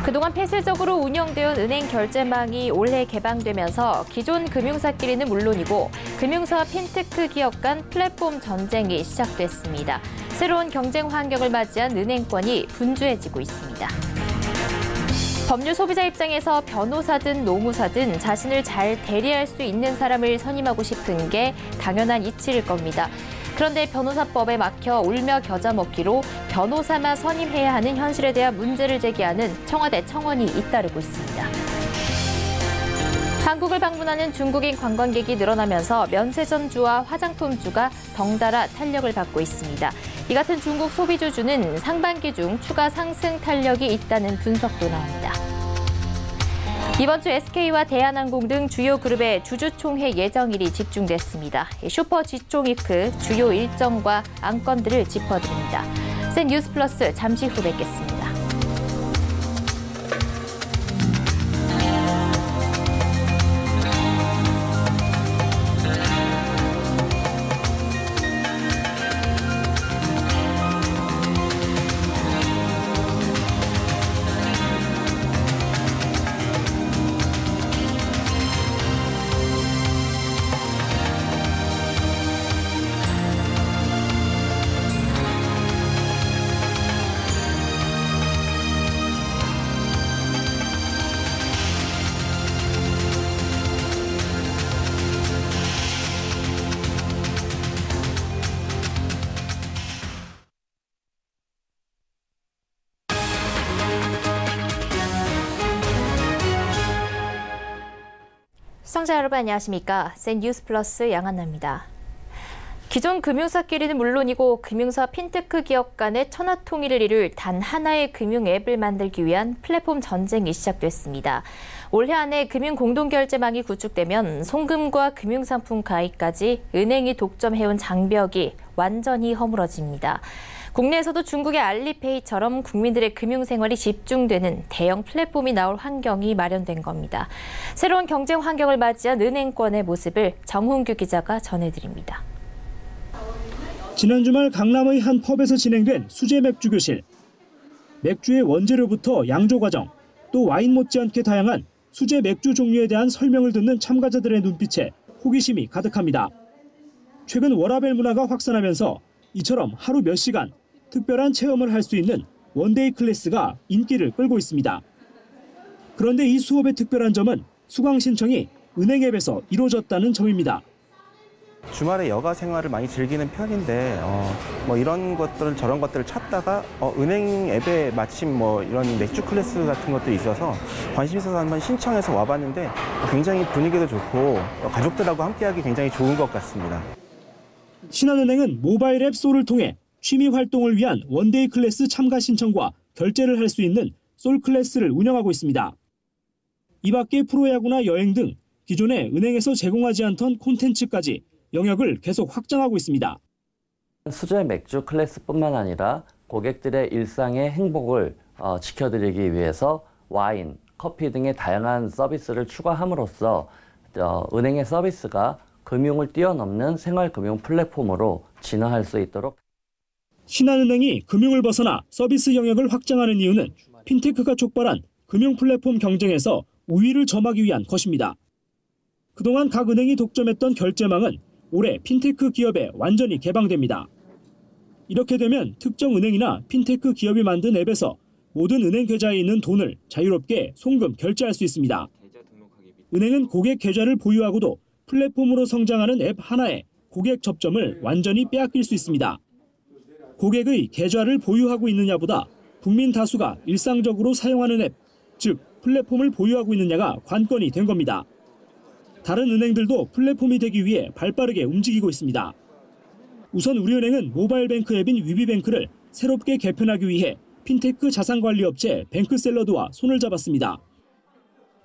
그동안 폐쇄적으로 운영되어 은행 결제망이 올해 개방되면서 기존 금융사끼리는 물론이고 금융사와 핀테크 기업 간 플랫폼 전쟁이 시작됐습니다. 새로운 경쟁 환경을 맞이한 은행권이 분주해지고 있습니다. 법률 소비자 입장에서 변호사든 노무사든 자신을 잘 대리할 수 있는 사람을 선임하고 싶은 게 당연한 이치일 겁니다. 그런데 변호사법에 막혀 울며 겨자 먹기로 변호사만 선임해야 하는 현실에 대한 문제를 제기하는 청와대 청원이 잇따르고 있습니다. 한국을 방문하는 중국인 관광객이 늘어나면서 면세점주와 화장품주가 덩달아 탄력을 받고 있습니다. 이 같은 중국 소비주주는 상반기 중 추가 상승 탄력이 있다는 분석도 나옵니다. 이번 주 SK와 대한항공 등 주요 그룹의 주주총회 예정일이 집중됐습니다. 슈퍼 G총위크 주요 일정과 안건들을 짚어드립니다. 센 뉴스 플러스 잠시 후 뵙겠습니다. 시청자 여러분 안녕하십니까? 센 뉴스 플러스 양한나입니다. 기존 금융사끼리는 물론이고 금융사 핀테크 기업 간의 천하통일을 이룰 단 하나의 금융 앱을 만들기 위한 플랫폼 전쟁이 시작됐습니다. 올해 안에 금융 공동결제망이 구축되면 송금과 금융상품 가입까지 은행이 독점해온 장벽이 완전히 허물어집니다. 국내에서도 중국의 알리페이처럼 국민들의 금융생활이 집중되는 대형 플랫폼이 나올 환경이 마련된 겁니다. 새로운 경쟁 환경을 맞이한 은행권의 모습을 정훈규 기자가 전해드립니다. 지난 주말 강남의 한 펍에서 진행된 수제 맥주 교실. 맥주의 원재료부터 양조 과정, 또 와인 못지않게 다양한 수제 맥주 종류에 대한 설명을 듣는 참가자들의 눈빛에 호기심이 가득합니다. 최근 워라밸 문화가 확산하면서 이처럼 하루 몇 시간 특별한 체험을 할 수 있는 원데이 클래스가 인기를 끌고 있습니다. 그런데 이 수업의 특별한 점은 수강 신청이 은행 앱에서 이루어졌다는 점입니다. 주말에 여가 생활을 많이 즐기는 편인데 뭐 이런 것들 저런 것들을 찾다가 은행 앱에 마침 뭐 이런 맥주 클래스 같은 것들이 있어서 관심 있어서 한번 신청해서 와봤는데 굉장히 분위기도 좋고 가족들하고 함께하기 굉장히 좋은 것 같습니다. 신한은행은 모바일 앱 솔을 통해 취미 활동을 위한 원데이 클래스 참가 신청과 결제를 할 수 있는 솔 클래스를 운영하고 있습니다. 이 밖에 프로야구나 여행 등 기존에 은행에서 제공하지 않던 콘텐츠까지 영역을 계속 확장하고 있습니다. 수제 맥주 클래스뿐만 아니라 고객들의 일상의 행복을 지켜드리기 위해서 와인, 커피 등의 다양한 서비스를 추가함으로써 은행의 서비스가 금융을 뛰어넘는 생활금융 플랫폼으로 진화할 수 있도록. 신한은행이 금융을 벗어나 서비스 영역을 확장하는 이유는 핀테크가 촉발한 금융 플랫폼 경쟁에서 우위를 점하기 위한 것입니다. 그동안 각 은행이 독점했던 결제망은 올해 핀테크 기업에 완전히 개방됩니다. 이렇게 되면 특정 은행이나 핀테크 기업이 만든 앱에서 모든 은행 계좌에 있는 돈을 자유롭게 송금, 결제할 수 있습니다. 은행은 고객 계좌를 보유하고도 플랫폼으로 성장하는 앱 하나에 고객 접점을 완전히 빼앗길 수 있습니다. 고객의 계좌를 보유하고 있느냐보다 국민 다수가 일상적으로 사용하는 앱, 즉 플랫폼을 보유하고 있느냐가 관건이 된 겁니다. 다른 은행들도 플랫폼이 되기 위해 발빠르게 움직이고 있습니다. 우선 우리은행은 모바일 뱅크 앱인 위비뱅크를 새롭게 개편하기 위해 핀테크 자산관리업체 뱅크샐러드와 손을 잡았습니다.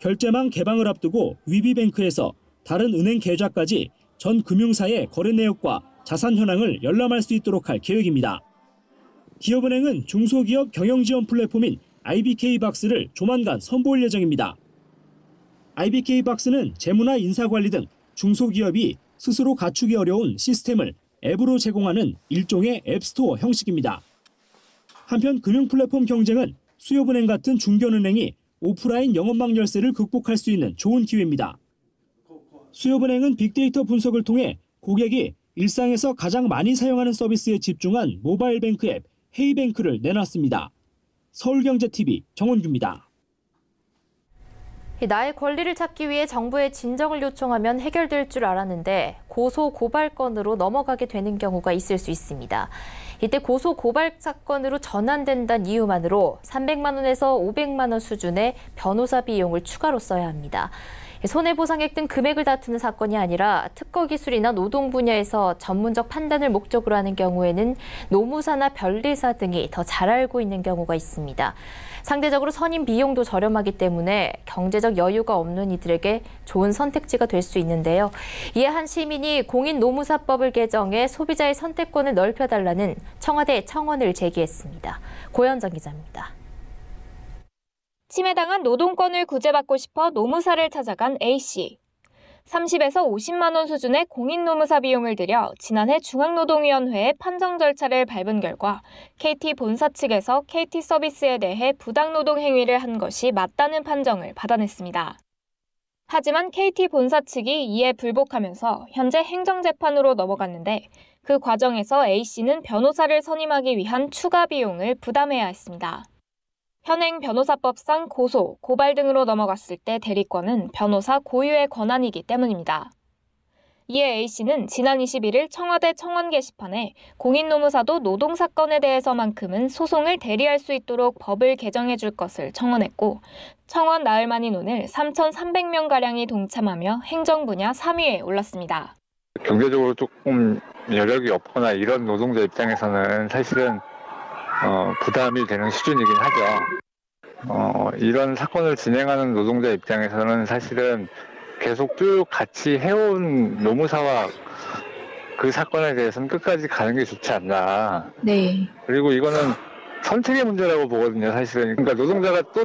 결제망 개방을 앞두고 위비뱅크에서 다른 은행 계좌까지 전 금융사의 거래 내역과 자산 현황을 열람할 수 있도록 할 계획입니다. 기업은행은 중소기업 경영지원 플랫폼인 IBK박스를 조만간 선보일 예정입니다. IBK박스는 재무나 인사관리 등 중소기업이 스스로 갖추기 어려운 시스템을 앱으로 제공하는 일종의 앱스토어 형식입니다. 한편 금융 플랫폼 경쟁은 수협은행 같은 중견은행이 오프라인 영업망 열쇠를 극복할 수 있는 좋은 기회입니다. 수협은행은 빅데이터 분석을 통해 고객이 일상에서 가장 많이 사용하는 서비스에 집중한 모바일 뱅크 앱 헤이뱅크를 내놨습니다. 서울경제TV 정원규입니다. 나의 권리를 찾기 위해 정부에 진정을 요청하면 해결될 줄 알았는데 고소 고발 건으로 넘어가게 되는 경우가 있을 수 있습니다. 이때 고소 고발 사건으로 전환된다는 이유만으로 300만 원에서 500만 원 수준의 변호사 비용을 추가로 써야 합니다. 손해보상액 등 금액을 다투는 사건이 아니라 특허 기술이나 노동 분야에서 전문적 판단을 목적으로 하는 경우에는 노무사나 변리사 등이 더 잘 알고 있는 경우가 있습니다. 상대적으로 선임 비용도 저렴하기 때문에 경제적 여유가 없는 이들에게 좋은 선택지가 될 수 있는데요. 이에 한 시민이 공인노무사법을 개정해 소비자의 선택권을 넓혀달라는 청와대 청원을 제기했습니다. 고현정 기자입니다. 침해당한 노동권을 구제받고 싶어 노무사를 찾아간 A씨. 30에서 50만 원 수준의 공인노무사 비용을 들여 지난해 중앙노동위원회의 판정 절차를 밟은 결과 KT 본사 측에서 KT 서비스에 대해 부당노동 행위를 한 것이 맞다는 판정을 받아냈습니다. 하지만 KT 본사 측이 이에 불복하면서 현재 행정재판으로 넘어갔는데 그 과정에서 A씨는 변호사를 선임하기 위한 추가 비용을 부담해야 했습니다. 현행 변호사법상 고소, 고발 등으로 넘어갔을 때 대리권은 변호사 고유의 권한이기 때문입니다. 이에 A씨는 지난 21일 청와대 청원 게시판에 공인노무사도 노동사건에 대해서만큼은 소송을 대리할 수 있도록 법을 개정해 줄 것을 청원했고 청원 나흘 만인 오늘 3,300명가량이 동참하며 행정분야 3위에 올랐습니다. 경제적으로 조금 여력이 없거나 이런 노동자 입장에서는 사실은 부담이 되는 수준이긴 하죠. 이런 사건을 진행하는 노동자 입장에서는 사실은 계속 쭉 같이 해온 노무사와 그 사건에 대해서는 끝까지 가는 게 좋지 않나. 네. 그리고 이거는 선택의 문제라고 보거든요, 사실은. 그러니까 노동자가 또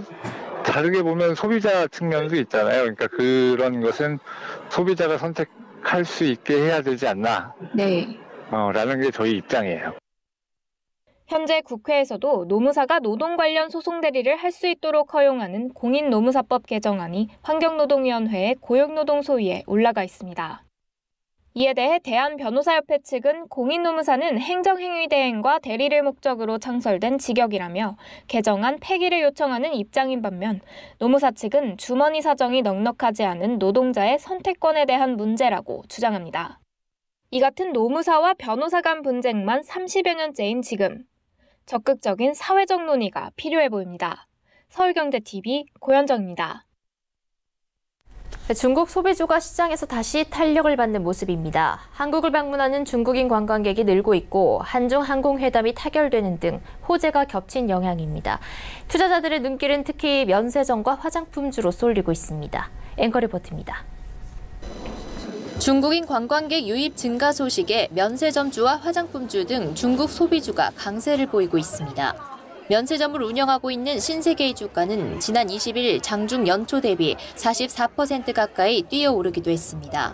다르게 보면 소비자 측면도 있잖아요. 그러니까 그런 것은 소비자가 선택할 수 있게 해야 되지 않나. 네. 라는 게 저희 입장이에요. 현재 국회에서도 노무사가 노동 관련 소송 대리를 할 수 있도록 허용하는 공인노무사법 개정안이 환경노동위원회의 고용노동소위에 올라가 있습니다. 이에 대해 대한변호사협회 측은 공인노무사는 행정행위 대행과 대리를 목적으로 창설된 직역이라며 개정안 폐기를 요청하는 입장인 반면 노무사 측은 주머니 사정이 넉넉하지 않은 노동자의 선택권에 대한 문제라고 주장합니다. 이 같은 노무사와 변호사 간 분쟁만 30여 년째인 지금 적극적인 사회적 논의가 필요해 보입니다. 서울경제TV 고현정입니다. 중국 소비주가 시장에서 다시 탄력을 받는 모습입니다. 한국을 방문하는 중국인 관광객이 늘고 있고 한중 항공회담이 타결되는 등 호재가 겹친 영향입니다. 투자자들의 눈길은 특히 면세점과 화장품주로 쏠리고 있습니다. 앵커 리포트입니다. 중국인 관광객 유입 증가 소식에 면세점주와 화장품주 등 중국 소비주가 강세를 보이고 있습니다. 면세점을 운영하고 있는 신세계의 주가는 지난 20일 장중 연초 대비 44% 가까이 뛰어오르기도 했습니다.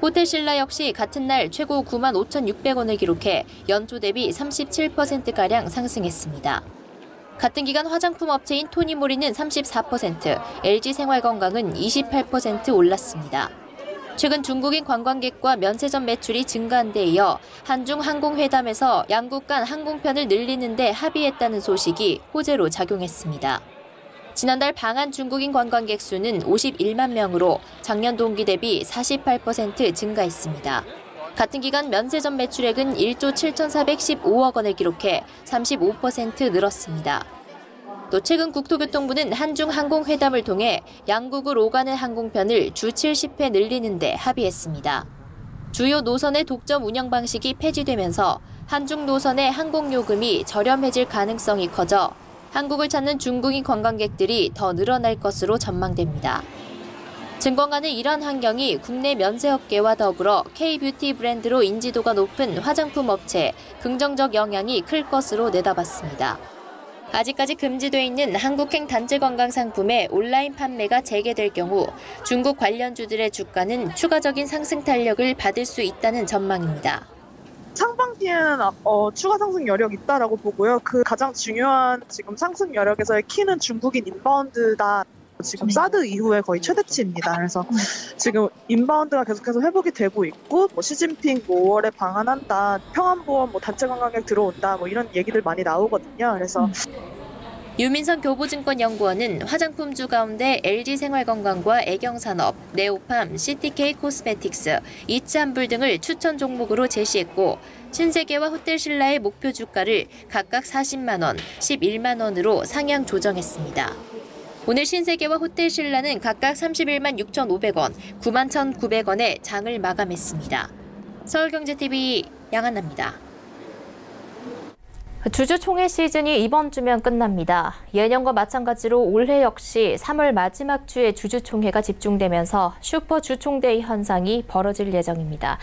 호텔신라 역시 같은 날 최고 95,600원을 기록해 연초 대비 37%가량 상승했습니다. 같은 기간 화장품 업체인 토니모리는 34%, LG생활건강은 28% 올랐습니다. 최근 중국인 관광객과 면세점 매출이 증가한 데 이어 한중 항공회담에서 양국 간 항공편을 늘리는 데 합의했다는 소식이 호재로 작용했습니다. 지난달 방한 중국인 관광객 수는 51만 명으로 작년 동기 대비 48% 증가했습니다. 같은 기간 면세점 매출액은 1조 7,415억 원을 기록해 35% 늘었습니다. 또 최근 국토교통부는 한중 항공회담을 통해 양국을 오가는 항공편을 주 70회 늘리는 데 합의했습니다. 주요 노선의 독점 운영 방식이 폐지되면서 한중 노선의 항공요금이 저렴해질 가능성이 커져 한국을 찾는 중국인 관광객들이 더 늘어날 것으로 전망됩니다. 증권가는 이런 환경이 국내 면세업계와 더불어 K-뷰티 브랜드로 인지도가 높은 화장품 업체에 긍정적 영향이 클 것으로 내다봤습니다. 아직까지 금지돼 있는 한국행 단체 건강 상품의 온라인 판매가 재개될 경우 중국 관련주들의 주가는 추가적인 상승 탄력을 받을 수 있다는 전망입니다. 상반기에는 추가 상승 여력 있다라고 보고요. 그 가장 중요한 지금 상승 여력에서의 키는 중국인 인바운드다. 지금 사드 이후에 거의 최대치입니다. 그래서 지금 인바운드가 계속해서 회복이 되고 있고 시진핑 5월에 방한한다, 평안보험 단체 관광객 들어온다 이런 얘기들 많이 나오거든요. 그래서 유민선 교보증권연구원은 화장품주 가운데 LG생활건강과 애경산업, 네오팜, CTK 코스메틱스, 이츠한불 등을 추천 종목으로 제시했고 신세계와 호텔신라의 목표 주가를 각각 40만 원, 11만 원으로 상향 조정했습니다. 오늘 신세계와 호텔신라는 각각 31만 6,500원, 9만 1,900원에 장을 마감했습니다. 서울경제TV 양한나입니다. 주주총회 시즌이 이번 주면 끝납니다. 예년과 마찬가지로 올해 역시 3월 마지막 주에 주주총회가 집중되면서 슈퍼 주총대회 현상이 벌어질 예정입니다.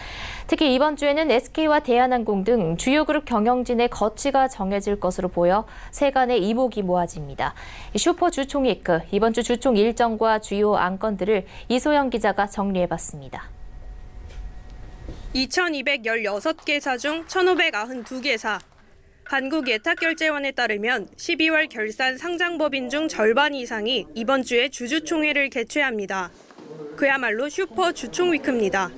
특히 이번 주에는 SK와 대한항공 등 주요 그룹 경영진의 거취가 정해질 것으로 보여 세간의 이목이 모아집니다. 슈퍼 주총회 이후 이번 주 주총 일정과 주요 안건들을 이소영 기자가 정리해봤습니다. 2,216개사 중 1,592개사. 한국예탁결제원에 따르면 12월 결산 상장법인 중 절반 이상이 이번 주에 주주총회를 개최합니다. 그야말로 슈퍼 주총위크입니다.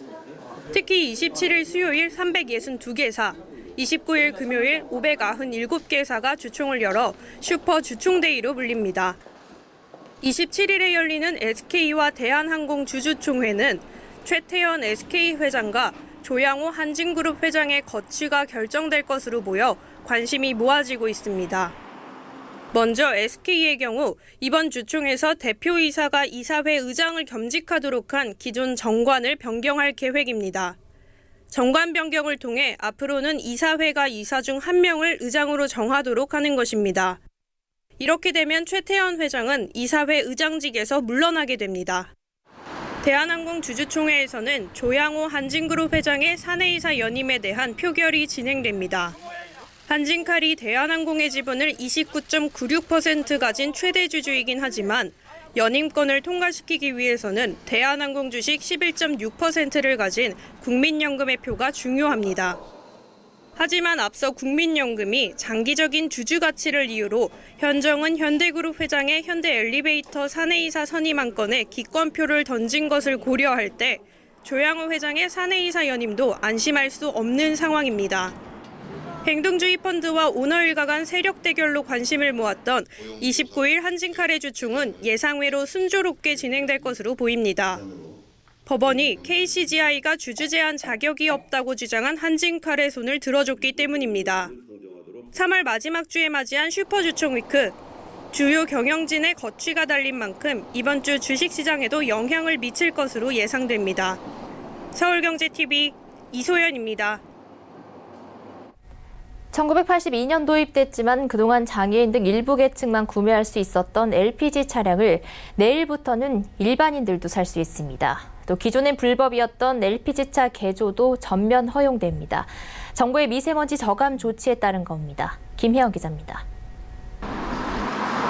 특히 27일 수요일 362개사, 29일 금요일 597개사가 주총을 열어 슈퍼 주총데이로 불립니다. 27일에 열리는 SK와 대한항공 주주총회는 최태원 SK 회장과 조양호 한진그룹 회장의 거취가 결정될 것으로 보여 관심이 모아지고 있습니다. 먼저 SK의 경우 이번 주총에서 대표이사가 이사회 의장을 겸직하도록 한 기존 정관을 변경할 계획입니다. 정관 변경을 통해 앞으로는 이사회가 이사 중 한 명을 의장으로 정하도록 하는 것입니다. 이렇게 되면 최태원 회장은 이사회 의장직에서 물러나게 됩니다. 대한항공 주주총회에서는 조양호 한진그룹 회장의 사내이사 연임에 대한 표결이 진행됩니다. 한진칼이 대한항공의 지분을 29.96% 가진 최대 주주이긴 하지만 연임권을 통과시키기 위해서는 대한항공 주식 11.6%를 가진 국민연금의 표가 중요합니다. 하지만 앞서 국민연금이 장기적인 주주 가치를 이유로 현정은 현대그룹 회장의 현대엘리베이터 사내이사 선임 안건에 기권표를 던진 것을 고려할 때 조양호 회장의 사내이사 연임도 안심할 수 없는 상황입니다. 행동주의 펀드와 오너일가 간 세력 대결로 관심을 모았던 29일 한진칼의 주총은 예상외로 순조롭게 진행될 것으로 보입니다. 법원이 KCGI가 주주 제한 자격이 없다고 주장한 한진칼의 손을 들어줬기 때문입니다. 3월 마지막 주에 맞이한 슈퍼주총 위크. 주요 경영진의 거취가 달린 만큼 이번 주 주식시장에도 영향을 미칠 것으로 예상됩니다. 서울경제TV 이소연입니다. 1982년 도입됐지만 그동안 장애인 등 일부 계층만 구매할 수 있었던 LPG 차량을 내일부터는 일반인들도 살 수 있습니다. 또 기존엔 불법이었던 LPG차 개조도 전면 허용됩니다. 정부의 미세먼지 저감 조치에 따른 겁니다. 김혜영 기자입니다.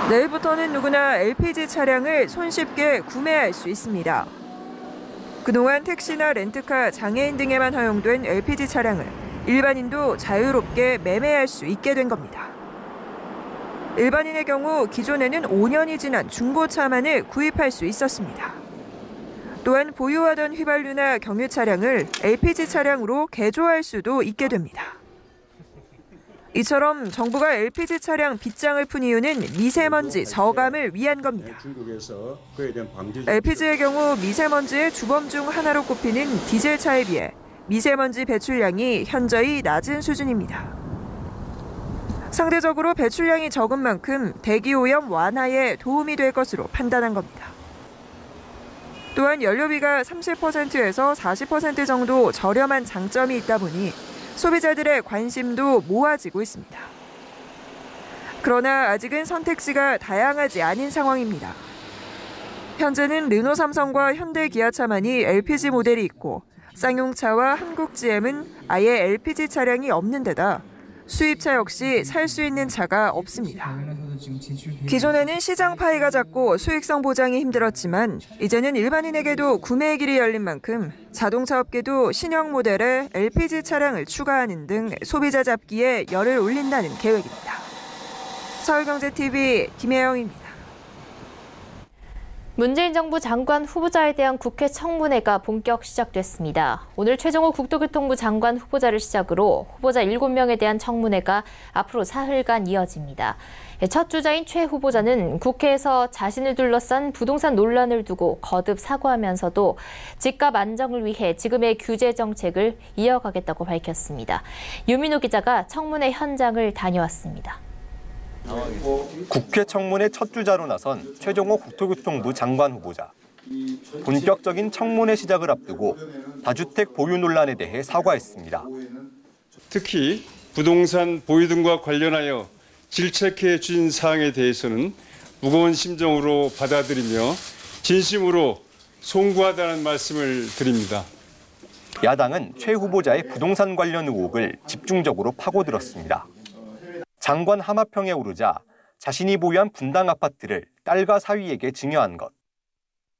내일부터는 누구나 LPG 차량을 손쉽게 구매할 수 있습니다. 그동안 택시나 렌트카, 장애인 등에만 허용된 LPG 차량을 일반인도 자유롭게 매매할 수 있게 된 겁니다. 일반인의 경우 기존에는 5년이 지난 중고차만을 구입할 수 있었습니다. 또한 보유하던 휘발유나 경유 차량을 LPG 차량으로 개조할 수도 있게 됩니다. 이처럼 정부가 LPG 차량 빗장을 푼 이유는 미세먼지 저감을 위한 겁니다. LPG의 경우 미세먼지의 주범 중 하나로 꼽히는 디젤차에 비해 미세먼지 배출량이 현저히 낮은 수준입니다. 상대적으로 배출량이 적은 만큼 대기오염 완화에 도움이 될 것으로 판단한 겁니다. 또한 연료비가 30%에서 40% 정도 저렴한 장점이 있다 보니 소비자들의 관심도 모아지고 있습니다. 그러나 아직은 선택지가 다양하지 않은 상황입니다. 현재는 르노 삼성과 현대 기아차만이 LPG 모델이 있고 쌍용차와 한국 GM은 아예 LPG 차량이 없는 데다 수입차 역시 살 수 있는 차가 없습니다. 기존에는 시장 파이가 작고 수익성 보장이 힘들었지만 이제는 일반인에게도 구매의 길이 열린 만큼 자동차 업계도 신형 모델에 LPG 차량을 추가하는 등 소비자 잡기에 열을 올린다는 계획입니다. 서울경제TV 김혜영입니다. 문재인 정부 장관 후보자에 대한 국회 청문회가 본격 시작됐습니다. 오늘 최종호 국토교통부 장관 후보자를 시작으로 후보자 7명에 대한 청문회가 앞으로 사흘간 이어집니다. 첫 주자인 최 후보자는 국회에서 자신을 둘러싼 부동산 논란을 두고 거듭 사과하면서도 집값 안정을 위해 지금의 규제 정책을 이어가겠다고 밝혔습니다. 유민호 기자가 청문회 현장을 다녀왔습니다. 국회 청문회 첫 주자로 나선 최종호 국토교통부 장관 후보자. 본격적인 청문회 시작을 앞두고 다주택 보유 논란에 대해 사과했습니다. 특히 부동산 보유 등과 관련하여 질책해 주신 사항에 대해서는 무거운 심정으로 받아들이며 진심으로 송구하다는 말씀을 드립니다. 야당은 최 후보자의 부동산 관련 의혹을 집중적으로 파고들었습니다. 장관 하마평에 오르자 자신이 보유한 분당 아파트를 딸과 사위에게 증여한 것.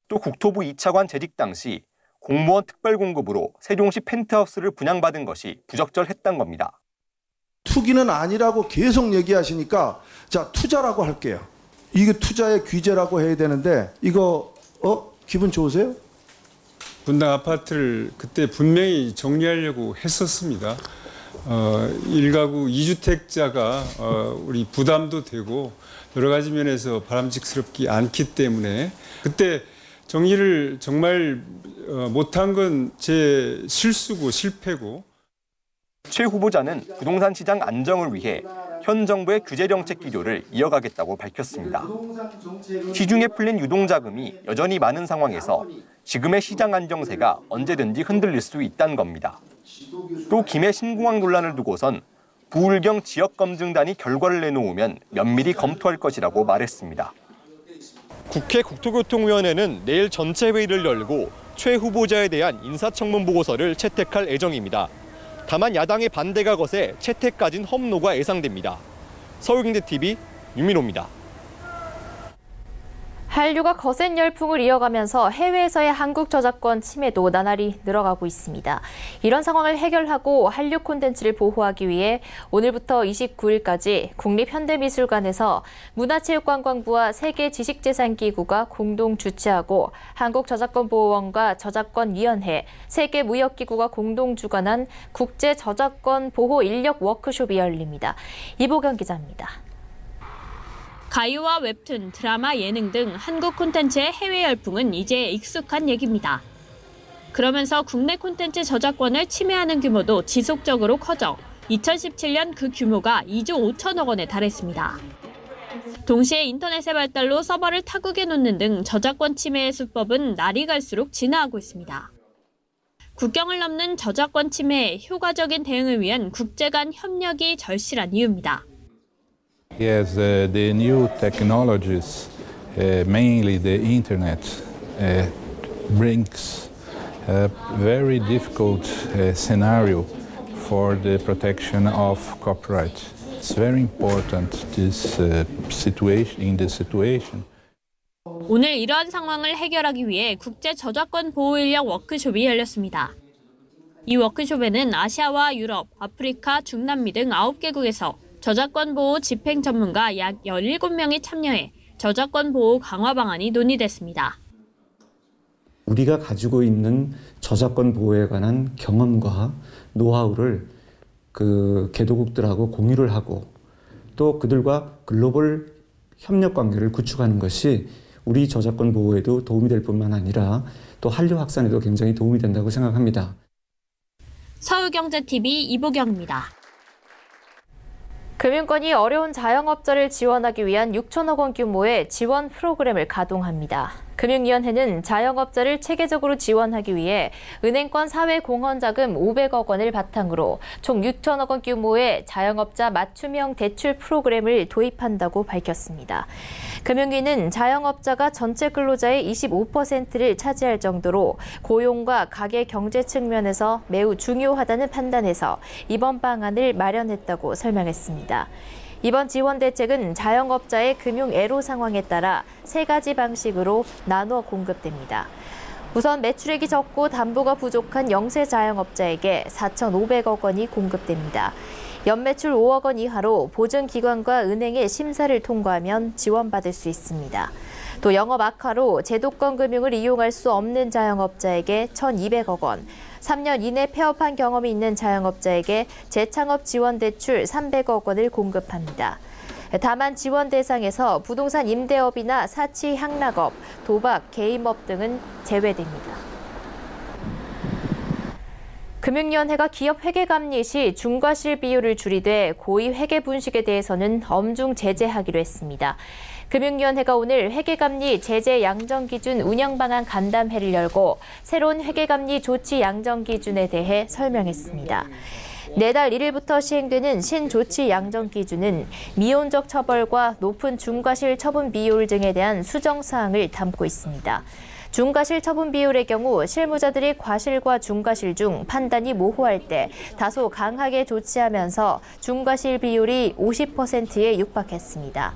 또 국토부 2차관 재직 당시 공무원 특별공급으로 세종시 펜트하우스를 분양받은 것이 부적절했던 겁니다. 투기는 아니라고 계속 얘기하시니까 자, 투자라고 할게요. 이게 투자의 규제라고 해야 되는데 이거 기분 좋으세요? 분당 아파트를 그때 분명히 정리하려고 했었습니다. 1가구 2주택자가 우리 부담도 되고 여러 가지 면에서 바람직스럽지 않기 때문에 그때 정리를 정말 못한 건 제 실수고 실패고. 최 후보자는 부동산 시장 안정을 위해 현 정부의 규제 정책 기조를 이어가겠다고 밝혔습니다. 시중에 풀린 유동자금이 여전히 많은 상황에서 지금의 시장 안정세가 언제든지 흔들릴 수 있다는 겁니다. 또 김해 신공항 논란을 두고선 부울경 지역검증단이 결과를 내놓으면 면밀히 검토할 것이라고 말했습니다. 국회 국토교통위원회는 내일 전체 회의를 열고 최 후보자에 대한 인사청문 보고서를 채택할 예정입니다. 다만 야당의 반대가 거세 채택까지는 험로가 예상됩니다. 서울경제TV 유민호입니다. 한류가 거센 열풍을 이어가면서 해외에서의 한국 저작권 침해도 나날이 늘어가고 있습니다. 이런 상황을 해결하고 한류 콘텐츠를 보호하기 위해 오늘부터 29일까지 국립현대미술관에서 문화체육관광부와 세계지식재산기구가 공동 주최하고 한국저작권보호원과 저작권위원회, 세계무역기구가 공동 주관한 국제저작권 보호 인력 워크숍이 열립니다. 이보경 기자입니다. 가요와 웹툰, 드라마, 예능 등 한국 콘텐츠의 해외 열풍은 이제 익숙한 얘기입니다. 그러면서 국내 콘텐츠 저작권을 침해하는 규모도 지속적으로 커져 2017년 그 규모가 2조 5천억 원에 달했습니다. 동시에 인터넷의 발달로 서버를 타국에 놓는 등 저작권 침해의 수법은 날이 갈수록 진화하고 있습니다. 국경을 넘는 저작권 침해에 효과적인 대응을 위한 국제 간 협력이 절실한 이유입니다. Yes, the new technologies, mainly the internet, brings a very difficult scenario for the protection of copyright. It's very important this situation. 오늘 이러한 상황을 해결하기 위해 국제 저작권 보호 인력 워크숍이 열렸습니다. 이 워크숍에는 아시아와 유럽, 아프리카, 중남미 등 9개국에서 저작권 보호 집행 전문가 약 17명이 참여해 저작권 보호 강화 방안이 논의됐습니다. 우리가 가지고 있는 저작권 보호에 관한 경험과 노하우를 개도국들하고 공유를 하고 또 그들과 글로벌 협력 관계를 구축하는 것이 우리 저작권 보호에도 도움이 될 뿐만 아니라 또 한류 확산에도 굉장히 도움이 된다고 생각합니다. 서울경제TV 이보경입니다. 금융권이 어려운 자영업자를 지원하기 위한 6천억 원 규모의 지원 프로그램을 가동합니다. 금융위원회는 자영업자를 체계적으로 지원하기 위해 은행권 사회공헌자금 500억 원을 바탕으로 총 6천억 원 규모의 자영업자 맞춤형 대출 프로그램을 도입한다고 밝혔습니다. 금융위는 자영업자가 전체 근로자의 25%를 차지할 정도로 고용과 가계 경제 측면에서 매우 중요하다는 판단에서 이번 방안을 마련했다고 설명했습니다. 이번 지원 대책은 자영업자의 금융 애로 상황에 따라 3가지 방식으로 나눠 공급됩니다. 우선 매출액이 적고 담보가 부족한 영세 자영업자에게 4,500억 원이 공급됩니다. 연매출 5억 원 이하로 보증기관과 은행의 심사를 통과하면 지원받을 수 있습니다. 또 영업 악화로 제도권 금융을 이용할 수 없는 자영업자에게 1,200억 원, 3년 이내 폐업한 경험이 있는 자영업자에게 재창업 지원 대출 300억 원을 공급합니다. 다만 지원 대상에서 부동산 임대업이나 사치 향락업, 도박, 개인업 등은 제외됩니다. 금융위원회가 기업 회계감리 시 중과실 비율을 줄이되 고의 회계 분식에 대해서는 엄중 제재하기로 했습니다. 금융위원회가 오늘 회계감리 제재 양정기준 운영방안 간담회를 열고 새로운 회계감리 조치 양정기준에 대해 설명했습니다. 내달 1일부터 시행되는 신조치 양정기준은 미온적 처벌과 높은 중과실 처분 비율 등에 대한 수정사항을 담고 있습니다. 중과실 처분 비율의 경우 실무자들이 과실과 중과실 중 판단이 모호할 때 다소 강하게 조치하면서 중과실 비율이 50%에 육박했습니다.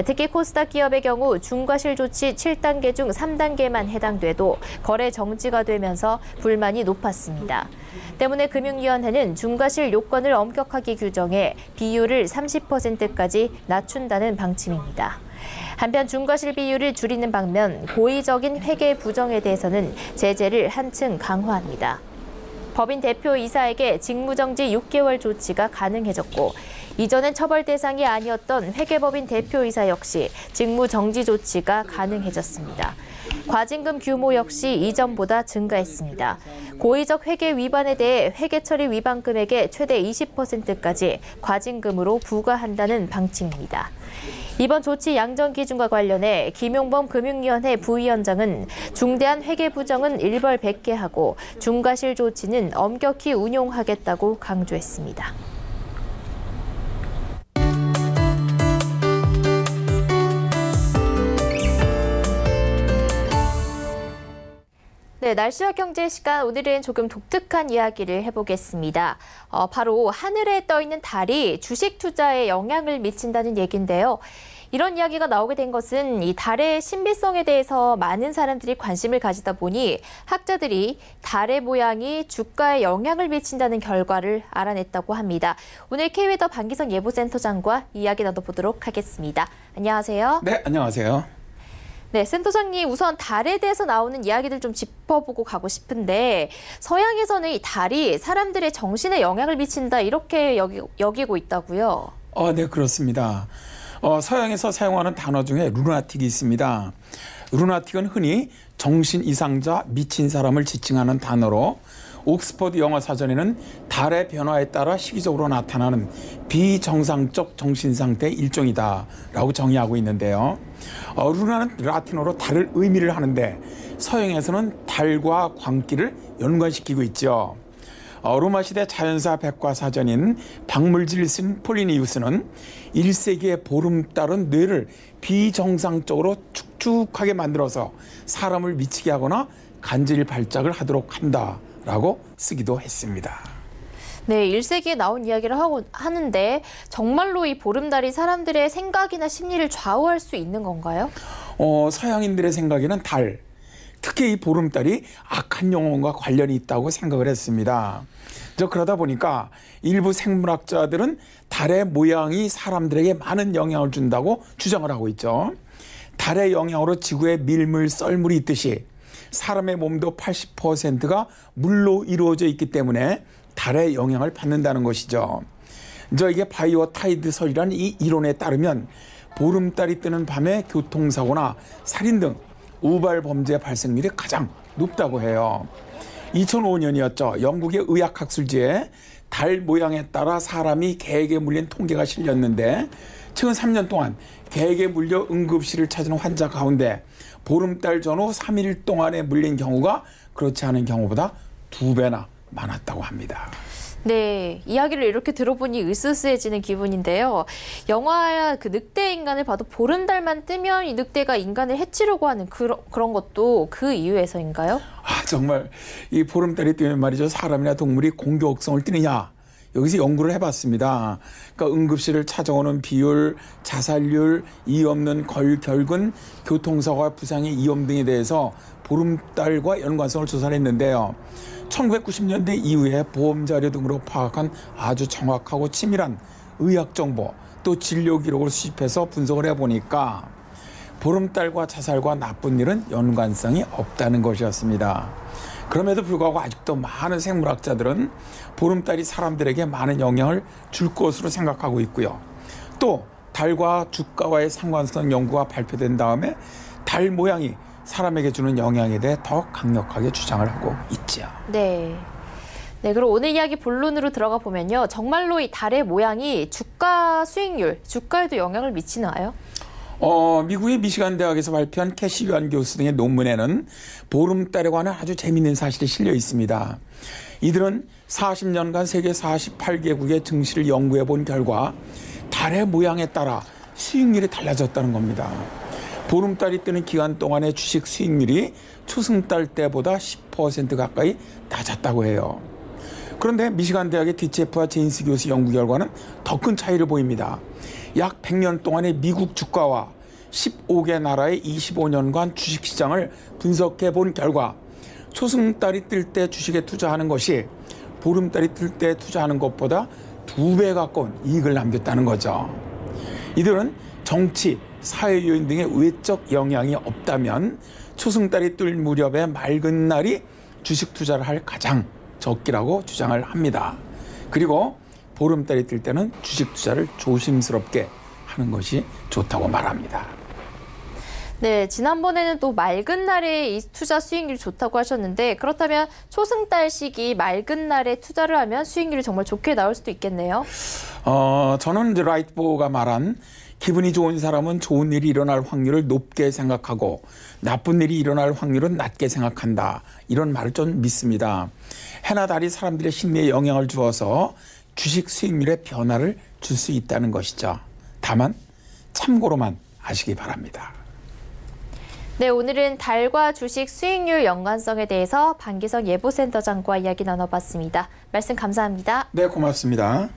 특히 코스닥 기업의 경우 중과실 조치 7단계 중 3단계만 해당돼도 거래 정지가 되면서 불만이 높았습니다. 때문에 금융위원회는 중과실 요건을 엄격하게 규정해 비율을 30%까지 낮춘다는 방침입니다. 한편 중과실 비율을 줄이는 방면 고의적인 회계 부정에 대해서는 제재를 한층 강화합니다. 법인 대표이사에게 직무정지 6개월 조치가 가능해졌고 이전엔 처벌 대상이 아니었던 회계법인 대표이사 역시 직무정지 조치가 가능해졌습니다. 과징금 규모 역시 이전보다 증가했습니다. 고의적 회계 위반에 대해 회계처리 위반 금액의 최대 20%까지 과징금으로 부과한다는 방침입니다. 이번 조치 양정 기준과 관련해 김용범 금융위원회 부위원장은 중대한 회계 부정은 일벌 100개 하고 중과실 조치는 엄격히 운용하겠다고 강조했습니다. 네, 날씨와 경제 시간 오늘은 조금 독특한 이야기를 해보겠습니다. 바로 하늘에 떠 있는 달이 주식 투자에 영향을 미친다는 얘기인데요. 이런 이야기가 나오게 된 것은 이 달의 신비성에 대해서 많은 사람들이 관심을 가지다 보니 학자들이 달의 모양이 주가에 영향을 미친다는 결과를 알아냈다고 합니다. 오늘 K웨더 반기성 예보센터장과 이야기 나눠보도록 하겠습니다. 안녕하세요. 네, 안녕하세요. 네, 센터장님 우선 달에 대해서 나오는 이야기들 좀 짚어보고 가고 싶은데 서양에서는 이 달이 사람들의 정신에 영향을 미친다 이렇게 여기고 있다고요? 네, 그렇습니다. 서양에서 사용하는 단어 중에 루나틱이 있습니다. 루나틱은 흔히 정신 이상자, 미친 사람을 지칭하는 단어로 옥스퍼드 영어사전에는 달의 변화에 따라 시기적으로 나타나는 비정상적 정신상태의 일종이다라고 정의하고 있는데요. 루나는 라틴어로 달을 의미를 하는데 서양에서는 달과 광기를 연관시키고 있죠. 로마 시대 자연사 백과사전인 박물지를 쓴 폴리니우스는 1세기의 보름달은 뇌를 비정상적으로 축축하게 만들어서 사람을 미치게 하거나 간질 발작을 하도록 한다라고 쓰기도 했습니다. 네, 1세기에 나온 이야기를 하는데 정말로 이 보름달이 사람들의 생각이나 심리를 좌우할 수 있는 건가요? 서양인들의 생각에는 달, 특히 이 보름달이 악한 영혼과 관련이 있다고 생각을 했습니다. 그러다 보니까 일부 생물학자들은 달의 모양이 사람들에게 많은 영향을 준다고 주장을 하고 있죠. 달의 영향으로 지구에 밀물, 썰물이 있듯이 사람의 몸도 80%가 물로 이루어져 있기 때문에 달의 영향을 받는다는 것이죠. 이게 바이오타이드설이라는 이 이론에 따르면 보름달이 뜨는 밤에 교통사고나 살인 등 우발 범죄 발생률이 가장 높다고 해요. 2005년이었죠. 영국의 의학학술지에 달 모양에 따라 사람이 개에게 물린 통계가 실렸는데 최근 3년 동안 개에게 물려 응급실을 찾은 환자 가운데 보름달 전후 3일 동안에 물린 경우가 그렇지 않은 경우보다 2배나 많았다고 합니다. 네, 이야기를 이렇게 들어보니 으스스해지는 기분인데요. 영화 그 늑대 인간을 봐도 보름달만 뜨면 이 늑대가 인간을 해치려고 하는 그런 것도 그 이유에서인가요? 정말 이 보름달이 뜨면 말이죠. 사람이나 동물이 공격성을 띠느냐. 여기서 연구를 해봤습니다. 그러니까 응급실을 찾아오는 비율, 자살률, 이유 없는 결근, 교통사고와 부상의 위험 등에 대해서 보름달과 연관성을 조사를 했는데요. 1990년대 이후에 보험 자료 등으로 파악한 아주 정확하고 치밀한 의학 정보, 또 진료 기록을 수집해서 분석을 해보니까 보름달과 자살과 나쁜 일은 연관성이 없다는 것이었습니다. 그럼에도 불구하고 아직도 많은 생물학자들은 보름달이 사람들에게 많은 영향을 줄 것으로 생각하고 있고요. 또 달과 주가와의 상관성 연구가 발표된 다음에 달 모양이 사람에게 주는 영향에 대해 더 강력하게 주장을 하고 있죠. 네. 네, 그럼 오늘 이야기 본론으로 들어가 보면요. 정말로 이 달의 모양이 주가 수익률, 주가에도 영향을 미치나요? 미국의 미시간 대학에서 발표한 캐시 유한 교수 등의 논문에는 보름달에 관한 아주 재미있는 사실이 실려 있습니다. 이들은 40년간 세계 48개국의 증시를 연구해 본 결과 달의 모양에 따라 수익률이 달라졌다는 겁니다. 보름달이 뜨는 기간 동안의 주식 수익률이 초승달 때보다 10% 가까이 낮았다고 해요. 그런데 미시간 대학의 디체프와 제인스 교수 연구 결과는 더 큰 차이를 보입니다. 약 100년 동안의 미국 주가와 15개 나라의 25년간 주식시장을 분석해 본 결과 초승달이 뜰 때 주식에 투자하는 것이 보름달이 뜰 때 투자하는 것보다 2배 가까운 이익을 남겼다는 거죠. 이들은 정치, 사회 요인 등의 외적 영향이 없다면 초승달이 뜰 무렵의 맑은 날이 주식 투자를 할 가장 적기라고 주장을 합니다. 그리고 보름달이 뜰 때는 주식 투자를 조심스럽게 하는 것이 좋다고 말합니다. 네, 지난번에는 또 맑은 날에 이 투자 수익률이 좋다고 하셨는데 그렇다면 초승달 시기 맑은 날에 투자를 하면 수익률이 정말 좋게 나올 수도 있겠네요. 저는 이제 라이트보가 말한 기분이 좋은 사람은 좋은 일이 일어날 확률을 높게 생각하고 나쁜 일이 일어날 확률은 낮게 생각한다. 이런 말을 좀 믿습니다. 해나 달이 사람들의 심리에 영향을 주어서 주식 수익률에 변화를 줄 수 있다는 것이죠. 다만 참고로만 아시기 바랍니다. 네, 오늘은 달과 주식 수익률 연관성에 대해서 반기성 예보센터장과 이야기 나눠봤습니다. 말씀 감사합니다. 네, 고맙습니다.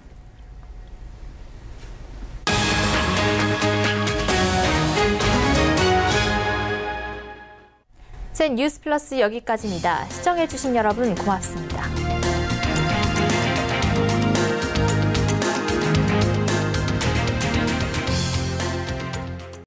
센 뉴스 플러스 여기까지입니다. 시청해주신 여러분 고맙습니다.